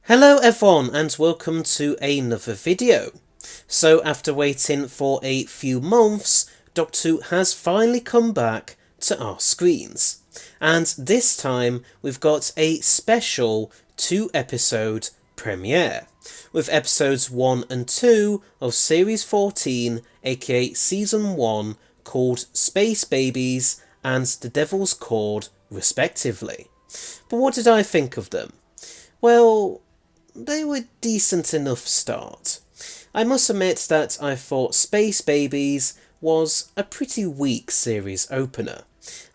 Hello everyone and welcome to another video. So after waiting for a few months, Doctor Who has finally come back to our screens. And this time we've got a special 2-episode premiere, with episodes 1 and 2 of series 14, aka season 1, called Space Babies and The Devil's Chord respectively. But what did I think of them? Well, they were a decent enough start. I must admit that I thought Space Babies was a pretty weak series opener.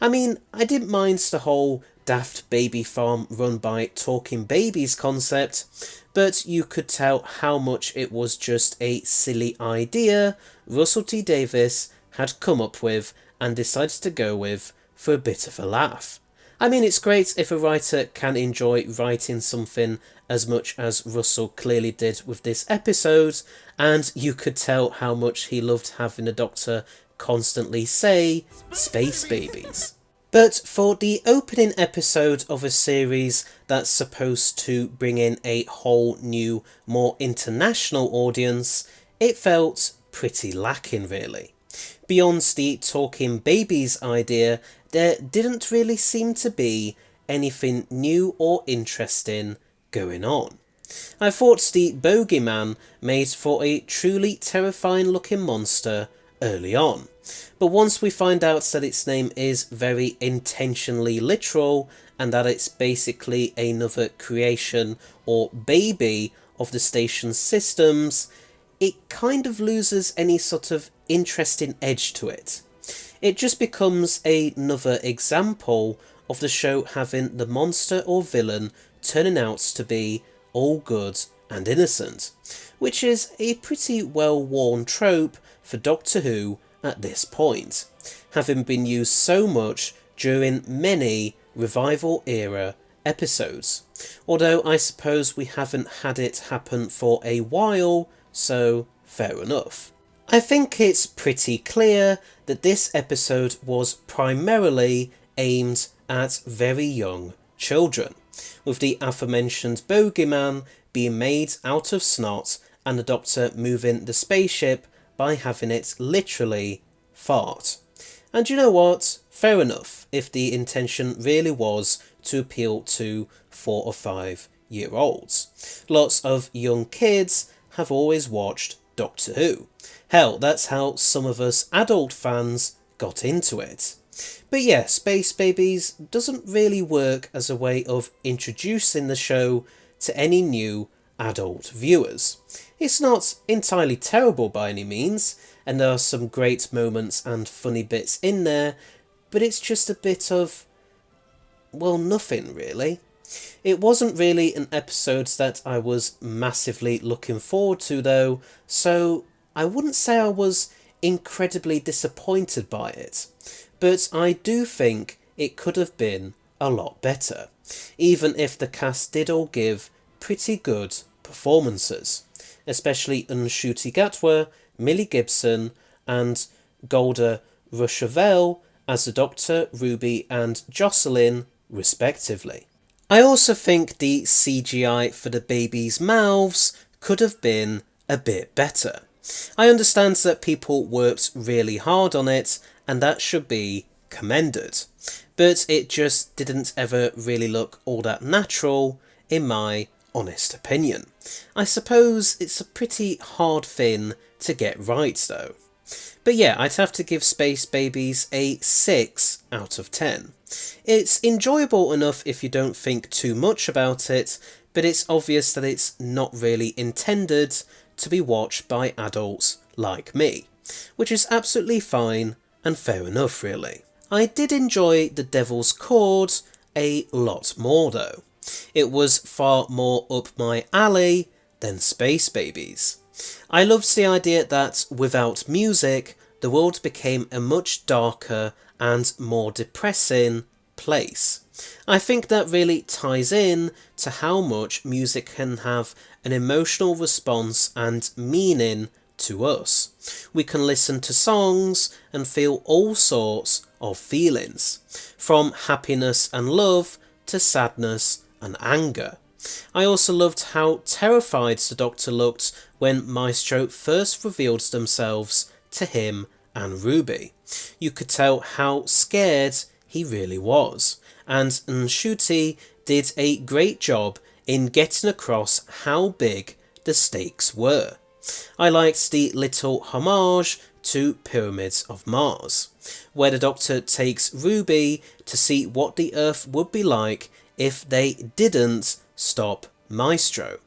I mean, I didn't mind the whole daft baby farm run by talking babies concept, but you could tell how much it was just a silly idea Russell T Davies had come up with and decided to go with for a bit of a laugh. I mean, it's great if a writer can enjoy writing something as much as Russell clearly did with this episode, and you could tell how much he loved having the Doctor constantly say Space Babies. But for the opening episode of a series that's supposed to bring in a whole new, more international audience, it felt pretty lacking really. Beyond the talking babies idea, there didn't really seem to be anything new or interesting going on. I thought the bogeyman made for a truly terrifying looking monster early on, but once we find out that its name is very intentionally literal and that it's basically another creation or baby of the station's systems, it kind of loses any sort of interesting edge to it. It just becomes another example of the show having the monster or villain turning out to be all good and innocent, which is a pretty well-worn trope for Doctor Who at this point, having been used so much during many revival-era episodes, although I suppose we haven't had it happen for a while, so fair enough. I think it's pretty clear that this episode was primarily aimed at very young children, with the aforementioned bogeyman being made out of snot and the Doctor moving the spaceship by having it literally fart. And you know what? Fair enough, if the intention really was to appeal to 4 or 5 year olds. Lots of young kids have always watched Doctor Who. Hell, that's how some of us adult fans got into it. But yeah, Space Babies doesn't really work as a way of introducing the show to any new adult viewers. It's not entirely terrible by any means, and there are some great moments and funny bits in there, but it's just a bit of, well, nothing really. It wasn't really an episode that I was massively looking forward to though, so I wouldn't say I was incredibly disappointed by it, but I do think it could have been a lot better, even if the cast did all give pretty good performances, especially Ncuti Gatwa, Millie Gibson and Golda Rochevelle as the Doctor, Ruby and Jocelyn respectively. I also think the CGI for the babies' mouths could have been a bit better. I understand that people worked really hard on it and that should be commended, but it just didn't ever really look all that natural in my honest opinion. I suppose it's a pretty hard thing to get right though. But yeah, I'd have to give Space Babies a 6 out of 10. It's enjoyable enough if you don't think too much about it, but it's obvious that it's not really intended to be watched by adults like me, which is absolutely fine and fair enough really. I did enjoy The Devil's Chord a lot more though. It was far more up my alley than Space Babies. I loved the idea that without music, the world became a much darker and more depressing place. I think that really ties in to how much music can have an emotional response and meaning to us. We can listen to songs and feel all sorts of feelings, from happiness and love to sadness and anger, I also loved how terrified the Doctor looked when Maestro first revealed themselves to him and Ruby. You could tell how scared he really was, and Ncuti did a great job in getting across how big the stakes were. I liked the little homage to Pyramids of Mars, where the Doctor takes Ruby to see what the Earth would be like if they didn't stop Maestro.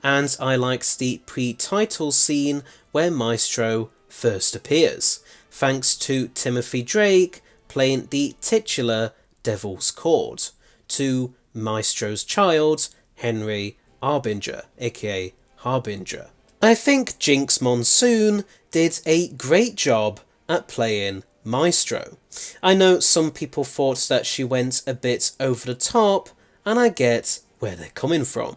And I liked the pre-title scene where Maestro first appears, thanks to Timothy Drake playing the titular Devil's Chord to Maestro's child, Henry Harbinger, aka Harbinger. I think Jinx Monsoon did a great job at playing Maestro. I know some people thought that she went a bit over the top, and I get where they're coming from,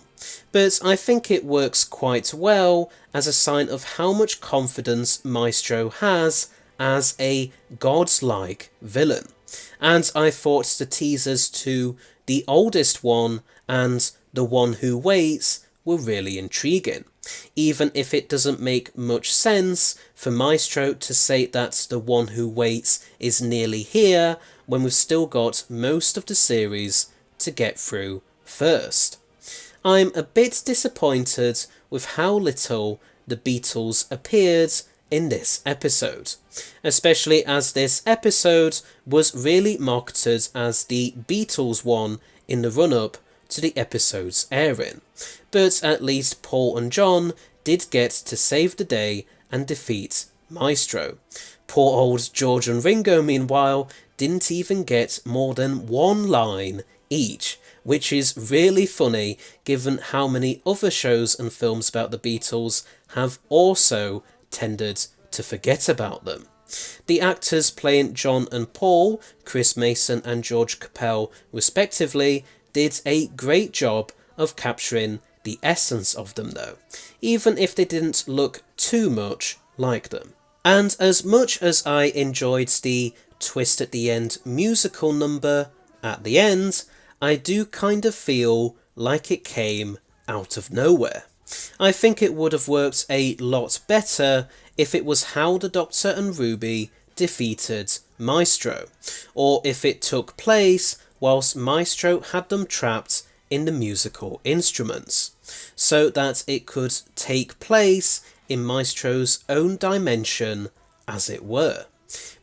but I think it works quite well as a sign of how much confidence Maestro has as a godlike villain. And I thought the teasers to The Oldest One and The One Who Waits were really intriguing, even if it doesn't make much sense for Maestro to say that The One Who Waits is nearly here when we've still got most of the series to get through first. I'm a bit disappointed with how little the Beatles appeared in this episode, especially as this episode was really marketed as the Beatles one in the run-up to the episode's airing, but at least Paul and John did get to save the day and defeat Maestro. Poor old George and Ringo, meanwhile, didn't even get more than one line each, which is really funny given how many other shows and films about the Beatles have also tended to forget about them. The actors playing John and Paul, Chris Mason and George Capel respectively, did a great job of capturing the essence of them though, even if they didn't look too much like them. And as much as I enjoyed the twist at the end musical number at the end, I do kind of feel like it came out of nowhere. I think it would have worked a lot better if it was how the Doctor and Ruby defeated Maestro, or if it took place whilst Maestro had them trapped in the musical instruments, so that it could take place in Maestro's own dimension, as it were.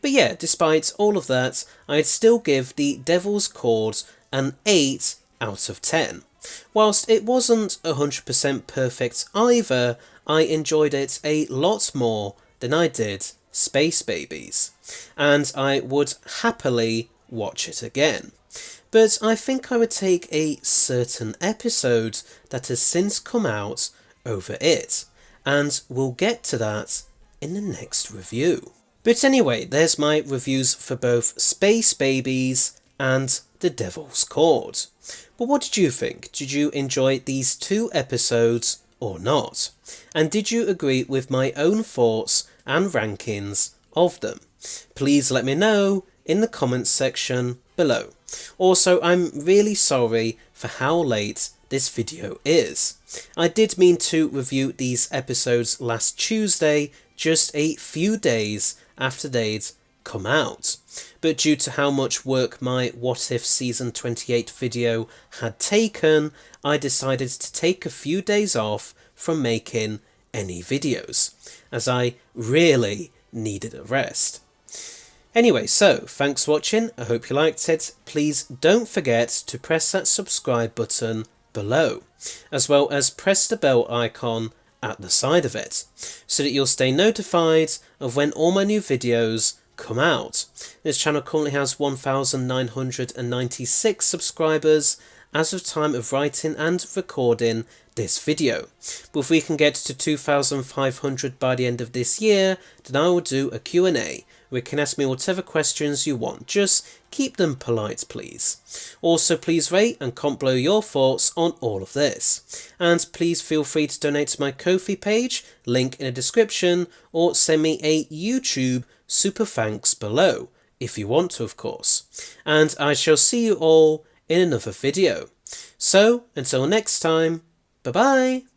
But yeah, despite all of that, I'd still give the Devil's Chord an 8 out of 10. Whilst it wasn't 100% perfect either, I enjoyed it a lot more than I did Space Babies, and I would happily watch it again. But I think I would take a certain episode that has since come out over it, and we'll get to that in the next review. But anyway, there's my reviews for both Space Babies and The Devil's Chord. But what did you think? Did you enjoy these two episodes or not? And did you agree with my own thoughts and rankings of them? Please let me know in the comments section below. Also, I'm really sorry for how late this video is. I did mean to review these episodes last Tuesday, just a few days after they'd come out, but due to how much work my What If Season 28 video had taken, I decided to take a few days off from making any videos, as I really needed a rest. Anyway, so thanks for watching, I hope you liked it. Please don't forget to press that subscribe button below, as well as press the bell icon at the side of it, so that you'll stay notified of when all my new videos come out. This channel currently has 1,996 subscribers as of time of writing and recording this video. But if we can get to 2,500 by the end of this year, then I will do a Q&A. You can ask me whatever questions you want, just keep them polite please. Also please rate and comment below your thoughts on all of this. And please feel free to donate to my Ko-fi page, link in the description, or send me a YouTube super thanks below, if you want to of course. And I shall see you all in another video. So, until next time, bye bye!